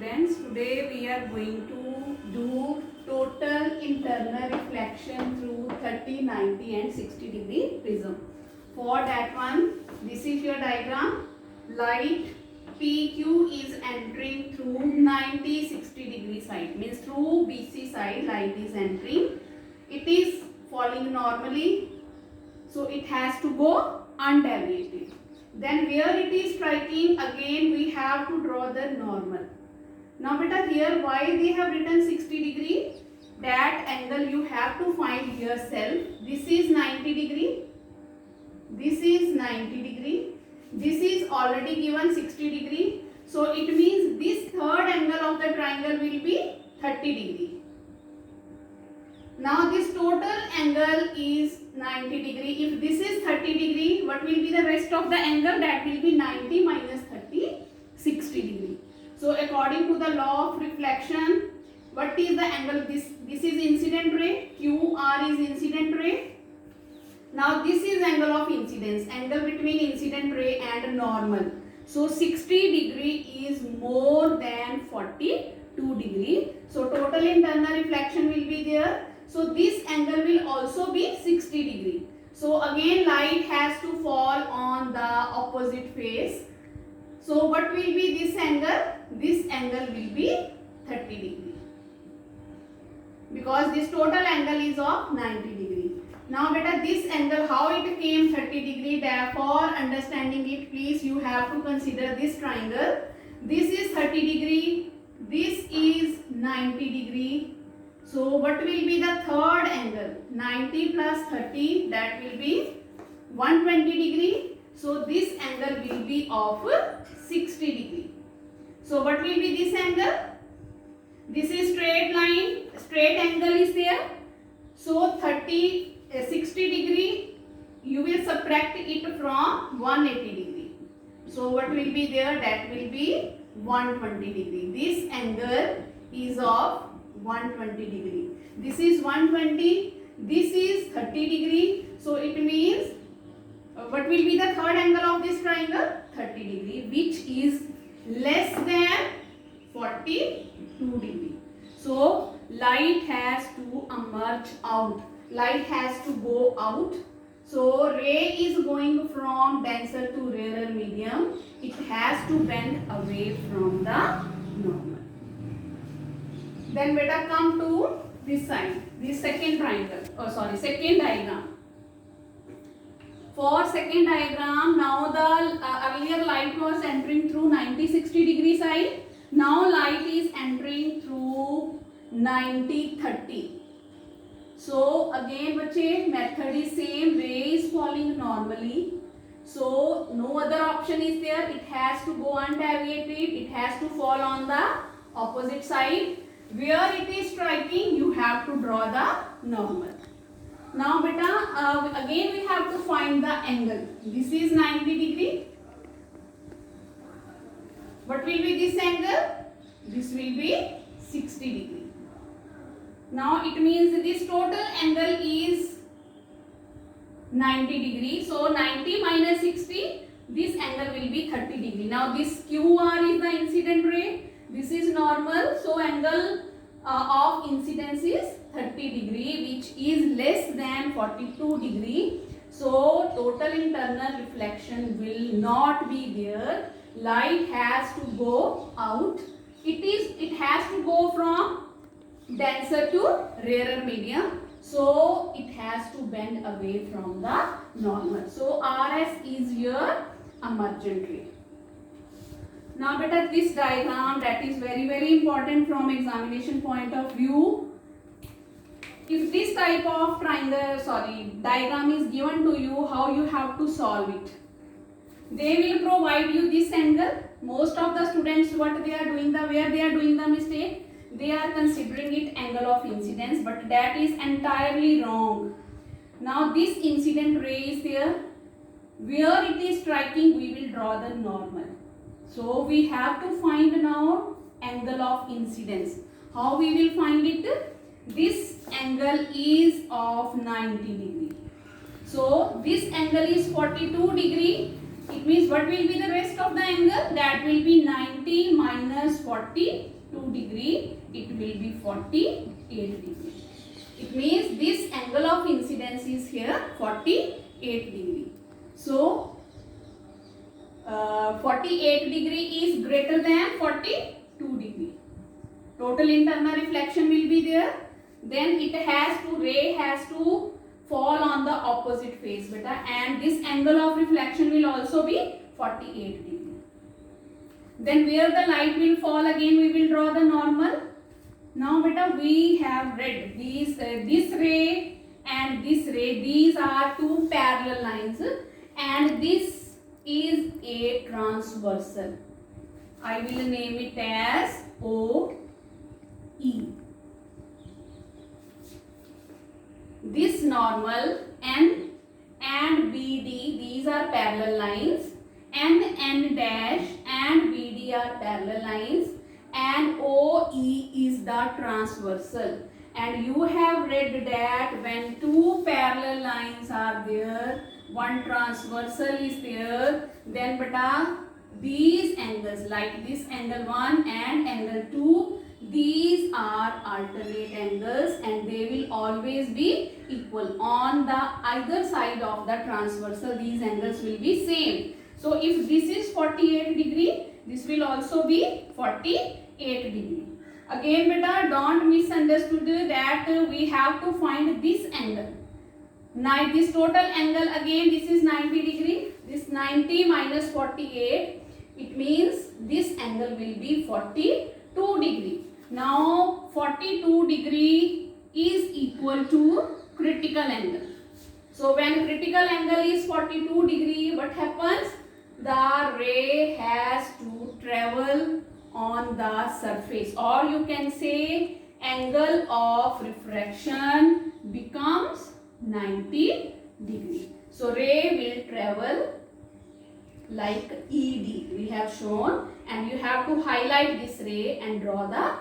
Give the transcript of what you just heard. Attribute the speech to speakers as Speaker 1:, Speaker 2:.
Speaker 1: students, today we are going to do total internal reflection through 30, 90 and 60 degree prism. For that one, this is your diagram. Light PQ is entering through 90, 60 degree side, means through BC side light is entering. It is falling normally, so it has to go undeviated. Then where it is striking, again we have to draw the normal. Now beta, here why they have written 60 degree? That angle you have to find yourself. This is 90 degree. This is 90 degree. This is already given 60 degree. So it means this third angle of the triangle will be 30 degree. Now this total angle is 90 degree. If this is 30 degree, what will be the rest of the angle? That will be 90 minus 30, 60 degree. So according to the law of reflection, what is the angle? This is incident ray. QR is incident ray. Now this is angle of incidence, angle between incident ray and normal. So 60 degree is more than 42 degree. So total internal reflection will be there. So this angle will also be 60 degree. So again light has to fall on the opposite face. So what will be this angle? This angle will be 30 degree. Because this total angle is of 90 degree. Now beta, this angle, how it came 30 degree, therefore understanding it, please you have to consider this triangle. This is 30 degree, this is 90 degree. So what will be the third angle? 90 plus 30, that will be 120 degree. So this angle will be of 60 degree. So what will be this angle? This is straight line, straight angle is there. So 60 degree, you will subtract it from 180 degree. So what will be there? That will be 120 degree. This angle is of 120 degree. This is 120. This is 30 degree. So it means what will be the third angle of this triangle? 30 degree, which is less than 42 degree. So light has to emerge out. Light has to go out. So ray is going from denser to rarer medium. It has to bend away from the normal. Then beta, come to this side, this second triangle, second diagram. For second diagram, now the earlier light was entering through 90-60 degree side. Now light is entering through 90-30. So again bache, method is same, ray is falling normally. So no other option is there. It has to go undeviated. It has to fall on the opposite side. Where it is striking, you have to draw the normal. Now beta, again we have to find the angle. This is 90 degree. What will be this angle? This will be 60 degree. Now it means this total angle is 90 degree. So 90 minus 60, this angle will be 30 degree. Now this QR is the incident ray. This is normal, so angle of incidence is 30 degree, which is less than 42 degree. So total internal reflection will not be there. Light has to go out. It has to go from denser to rarer medium. So it has to bend away from the normal. So RS is your emergent ray. Now beta, this diagram, that is very important from examination point of view. If this type of diagram is given to you, how you have to solve it? They will provide you this angle. Most of the students, what they are doing, where they are doing the mistake, they are considering it angle of incidence, but that is entirely wrong. Now this incident ray is there. Where it is striking, we will draw the normal. So we have to find now angle of incidence. How we will find it? This angle is of 90 degree. So this angle is 42 degree. It means what will be the rest of the angle? That will be 90 minus 42 degree. It will be 48 degree. It means this angle of incidence is here 48 degree. So 48 degree is greater than 42 degree. Total internal reflection will be there. Then ray has to fall on the opposite face, beta, and this angle of reflection will also be 48 degree. Then where the light will fall, again we will draw the normal. Now beta, we have read these this ray and this ray, these are two parallel lines, and this is a transversal. I will name it as OE. This normal N and BD, these are parallel lines, N dash and BD are parallel lines, and OE is the transversal. And you have read that when two parallel lines are there, one transversal is there, then beta, these angles, like this angle 1 and angle 2, these are alternate angles and they will always be equal. On the either side of the transversal, these angles will be same. So if this is 48 degree, this will also be 48 degree. Again beta, don't misunderstood that we have to find this angle. Now this total angle, again this is 90 degree. This 90 minus 48, it means this angle will be 42 degree. Now 42 degree is equal to critical angle. So when critical angle is 42 degree, what happens? The ray has to travel on the surface, or you can say angle of refraction becomes 90 degree. So ray will travel like ED we have shown, and you have to highlight this ray and draw the